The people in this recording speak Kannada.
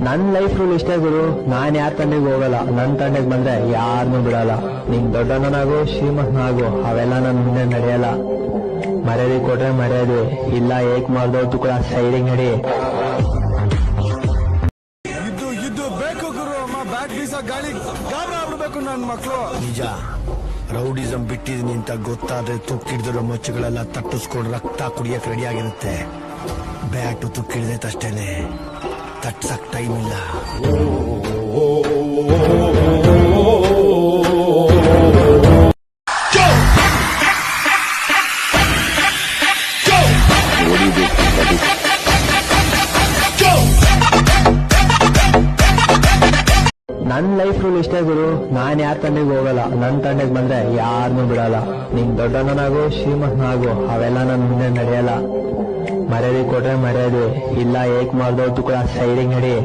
ನನ್ ಲೈಫ್ ರೂಲ್ ಇಷ್ಟೇ ಗುರು, ನಾನ್ ಯಾರ ತಂಡೆಗೆ ಹೋಗಲ್ಲ. ನನ್ ತಂಡೆಗೆ ಬಂದ್ರೆ ಯಾರನ್ನೂ ಬಿಡಲ್ಲ. ನೀನ್ ದೊಡ್ಡವನಾಗು ಶ್ರೀಮಂತನಾಗು ಅವೆಲ್ಲ ನನ್ ಮುಂದೆ ನಡೆಯಲ್ಲ. ಮರ್ಯಾದೆ ಕೊಟ್ರೆ ಮರ್ಯಾದೆ, ಇಲ್ಲ ಏಕ್ ಮಾಡ್ದವ್ತು ಕೂಡ ಸೈಡಿಂಗ್ ನಡಿ. ಇದು ಬೇಕು ಗುರು, ಅಮ್ಮ ಬ್ಯಾಗ್ ಬೀಸ ಗಾಳಿ ಗಾಬರ ಆಗ್ಬಿಡ್ಬೇಕು ನನ್ ಮಕ್ಳು. ನಿಜ, ರೌಡಿಸಂ ಬಿಟ್ಟಿದೀನಿ ಅಂತ ಗೊತ್ತಾದ್ರೆ ತುಕ್ಕಿಡ್ದಿರೋ ಮೊಚ್ಚಗಳೆಲ್ಲ ತಟ್ಟಿಸ್ಕೊಂಡು ರಕ್ತ ಕುಡಿಯಕ್ ರೆಡಿ ಆಗಿರುತ್ತೆ. ಬ್ಯಾಟು ತುಕ್ಕಿಡ್ದೈತಷ್ಟೇನೆ, ತಟ್ಸಕ್ ಟೈಮ್ ಇಲ್ಲ. ನನ್ ಲೈಫ್ ರೂಲ್ ಇಷ್ಟೇ ಗುರು, ನಾನ್ ಯಾರ ತಂಡೆಗೆ ಹೋಗಲ್ಲ. ನನ್ ತಂಡೆಗೆ ಬಂದ್ರೆ ಯಾರನ್ನೂ ಬಿಡಲ್ಲ. ನೀನ್ ದೊಡ್ಡವನಾಗು ಶ್ರೀಮಂತನಾಗು ಅವೆಲ್ಲ ನನ್ ಮುಂದೆ ನಡೆಯಲ್ಲ. ಮರ್ಯಾದೆ ಕೊಟ್ರೆ ಮರ್ಯಾದೆ, ಇಲ್ಲ ಏಕ್ ಮಾಡ್ದವ್ತು ಕೂಡ ಸೈಡಿಂಗ್ ನಡಿ.